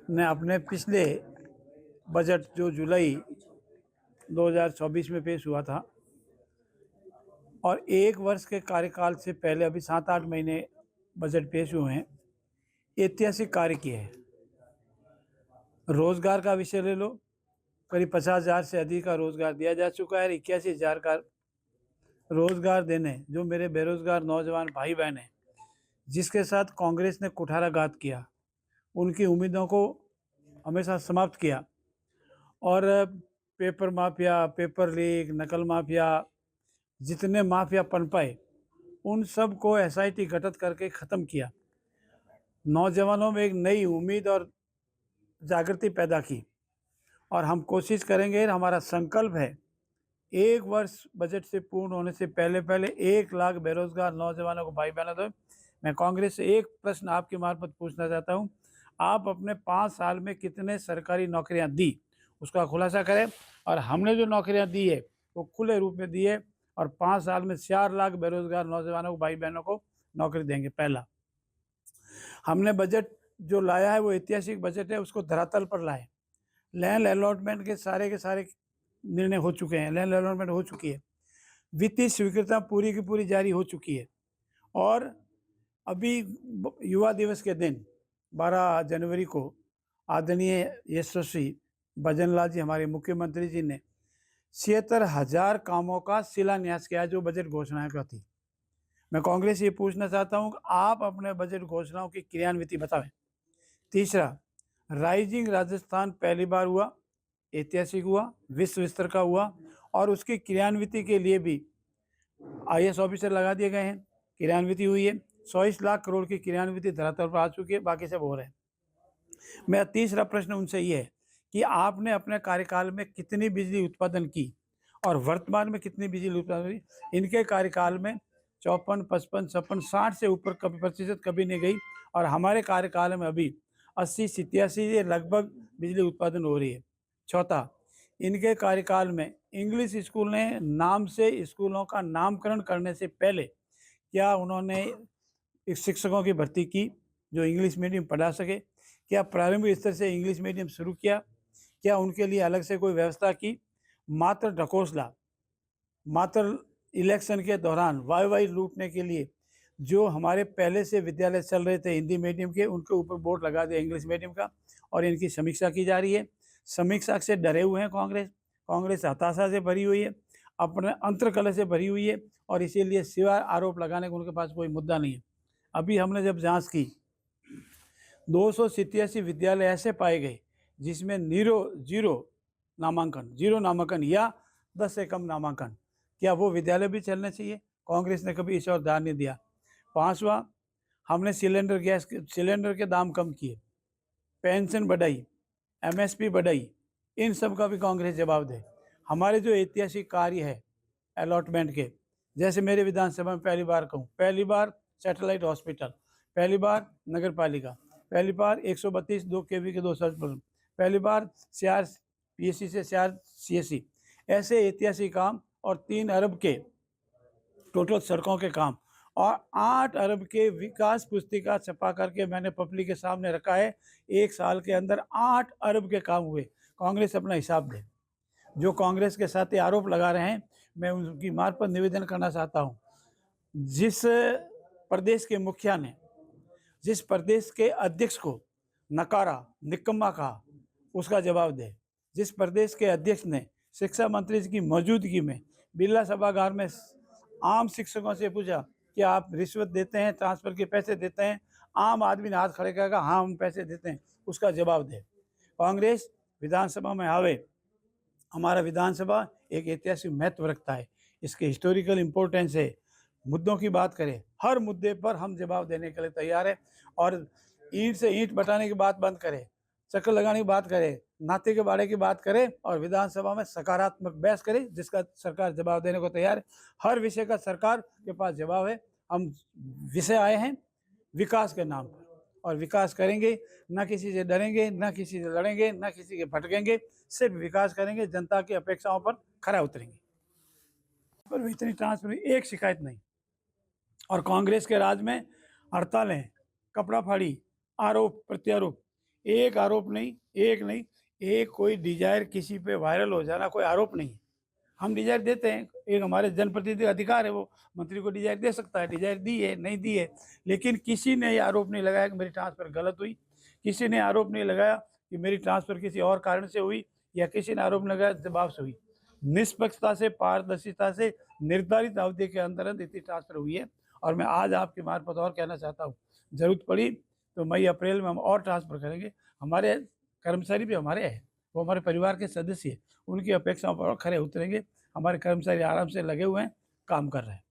ने अपने पिछले बजट जो जुलाई 2024 में पेश हुआ था और एक वर्ष के कार्यकाल से पहले अभी 7-8 महीने बजट पेश हुए हैं, ऐतिहासिक कार्य किए हैं। रोजगार का विषय ले लो, करीब 50,000 से अधिक का रोजगार दिया जा चुका है। 81,000 का रोजगार देने जो मेरे बेरोजगार नौजवान भाई बहन हैं, जिसके साथ कांग्रेस ने कुठाराघात किया, उनकी उम्मीदों को हमेशा समाप्त किया और पेपर माफिया, पेपर लीक, नकल माफिया, जितने माफिया पनपाए उन सब को एसआईटी गठित करके ख़त्म किया। नौजवानों में एक नई उम्मीद और जागृति पैदा की और हम कोशिश करेंगे, हमारा संकल्प है, एक वर्ष बजट से पूर्ण होने से पहले 1 लाख बेरोजगार नौजवानों को भाई बहनों दो। मैं कांग्रेस से एक प्रश्न आपके मार्फत पूछना चाहता हूं, आप अपने 5 साल में कितने सरकारी नौकरियां दी, उसका खुलासा करें। और हमने जो नौकरियां दी है वो खुले रूप में दी है और 5 साल में 4 लाख बेरोजगार नौजवानों को, भाई बहनों को नौकरी देंगे। पहला, हमने बजट जो लाया है वो ऐतिहासिक बजट है, उसको धरातल पर लाए। लैंड अलॉटमेंट के सारे निर्णय हो चुके हैं, लैंड अलॉटमेंट हो चुकी है, वित्तीय स्वीकृति पूरी की पूरी जारी हो चुकी है। और अभी युवा दिवस के दिन 12 जनवरी को आदरणीय यशस्वी भजनलाल जी, हमारे मुख्यमंत्री जी ने 76,000 कामों का शिलान्यास किया जो बजट घोषणा का थी। मैं कांग्रेस ये पूछना चाहता हूँ कि आप अपने बजट घोषणाओं की क्रियान्विति बताएं। तीसरा, राइजिंग राजस्थान पहली बार हुआ, ऐतिहासिक हुआ, विश्व स्तर का हुआ और उसकी क्रियान्विति के लिए भी आईएएस ऑफिसर लगा दिए गए हैं, क्रियान्विति हुई है। 120 लाख करोड़ की क्रियान्विति धरातल पर आ चुकी है, बाकी सब हो रहे हैं। मेरा तीसरा प्रश्न उनसे ये है कि आपने अपने कार्यकाल में कितनी बिजली उत्पादन की और वर्तमान में कितनी बिजली उत्पादन हुई। इनके कार्यकाल में 54, 55, 56, 60 से ऊपर कभी प्रतिशत कभी नहीं गई और हमारे कार्यकाल में अभी 80, 87 लगभग बिजली उत्पादन हो रही है। चौथा, इनके कार्यकाल में इंग्लिश स्कूल ने नाम से स्कूलों का नामकरण करने से पहले क्या उन्होंने शिक्षकों की भर्ती की जो इंग्लिश मीडियम पढ़ा सके? क्या प्रारंभिक स्तर से इंग्लिश मीडियम शुरू किया? क्या उनके लिए अलग से कोई व्यवस्था की? मात्र ढकोसला, मात्र इलेक्शन के दौरान वाई लूटने के लिए जो हमारे पहले से विद्यालय चल रहे थे हिंदी मीडियम के, उनके ऊपर बोर्ड लगा दिया इंग्लिश मीडियम का और इनकी समीक्षा की जा रही है। समीक्षा से डरे हुए हैं कांग्रेस हताशा से भरी हुई है, अपने अंतर्कलह से भरी हुई है और इसीलिए सिवाय आरोप लगाने का उनके पास कोई मुद्दा नहीं है। अभी हमने जब जांच की, 287 विद्यालय ऐसे पाए गए जिसमें जीरो नामांकन या 10 से कम नामांकन। क्या वो विद्यालय भी चलने चाहिए? कांग्रेस ने कभी इस और ध्यान नहीं दिया। 5वां, हमने सिलेंडर के दाम कम किए, पेंशन बढ़ाई, एमएसपी बढ़ाई, इन सब का भी कांग्रेस जवाब दे। हमारे जो ऐतिहासिक कार्य है अलॉटमेंट के, जैसे मेरे विधानसभा में पहली बार सैटेलाइट हॉस्पिटल, पहली बार नगर पालिका, पहली बार 132 2 केवी के 2 सर्च, पहली बार सीआर पीएससी से सीआर सीएससी, ऐसे ऐतिहासिक काम और 3 अरब के टोटल सड़कों के काम और 8 अरब के विकास पुस्तिका छपा करके मैंने पब्लिक के सामने रखा है। 1 साल के अंदर 8 अरब के काम हुए। कांग्रेस अपना हिसाब दे। जो कांग्रेस के साथ आरोप लगा रहे हैं, मैं उनकी मार्फत निवेदन करना चाहता हूं, जिस प्रदेश के मुखिया ने, जिस प्रदेश के अध्यक्ष को नकारा, निकम्मा कहा, उसका जवाब दे। जिस प्रदेश के अध्यक्ष ने शिक्षा मंत्री की मौजूदगी में बिरला सभागार में आम शिक्षकों से पूछा कि आप रिश्वत देते हैं, ट्रांसफर के पैसे देते हैं? आम आदमी ने हाथ खड़े करेगा, हाँ हम पैसे देते हैं, उसका जवाब दे। कांग्रेस विधानसभा में आवे। हमारा विधानसभा एक ऐतिहासिक महत्व रखता है, इसके हिस्टोरिकल इम्पोर्टेंस है। मुद्दों की बात करें, हर मुद्दे पर हम जवाब देने के लिए तैयार है और ईंट से ईंट बटाने की बात बंद करें, चक्कर लगाने की बात करें, नाते के बारे की बात करें और विधानसभा में सकारात्मक बहस करें, जिसका सरकार जवाब देने को तैयार है। हर विषय का सरकार के पास जवाब है। हम विषय आए हैं विकास के नाम पर और विकास करेंगे, ना किसी से डरेंगे, ना किसी से लड़ेंगे, ना किसी के भटकेंगे, सिर्फ विकास करेंगे, जनता की अपेक्षाओं पर खरा उतरेंगे। पर इतनी ट्रांसपेरेंसी, एक शिकायत नहीं। और कांग्रेस के राज में हड़तालें, कपड़ा फाड़ी, आरोप प्रत्यारोप, एक आरोप नहीं, एक नहीं, एक कोई डिजायर किसी पे वायरल हो जाना कोई आरोप नहीं है। हम डिजायर देते हैं, एक हमारे जनप्रतिनिधि अधिकार है, वो मंत्री को डिजायर दे सकता है, डिजायर दी है, नहीं दी है, लेकिन किसी ने ये आरोप नहीं लगाया कि मेरी ट्रांसफ़र गलत हुई, किसी ने आरोप नहीं लगाया कि मेरी ट्रांसफ़र किसी और कारण से हुई, या किसी ने आरोप नहीं लगाया दबाव से हुई। निष्पक्षता से, पारदर्शिता से, निर्धारित अवधि के अंतर्गत इतनी ट्रांसफ़र हुई है। और मैं आज आपके मार्फत और कहना चाहता हूँ, ज़रूरत पड़ी तो मई अप्रैल में हम और ट्रांसफ़र करेंगे। हमारे कर्मचारी भी हमारे हैं, वो हमारे परिवार के सदस्य हैं, उनकी अपेक्षाओं पर और खरे उतरेंगे। हमारे कर्मचारी आराम से लगे हुए हैं, काम कर रहे हैं।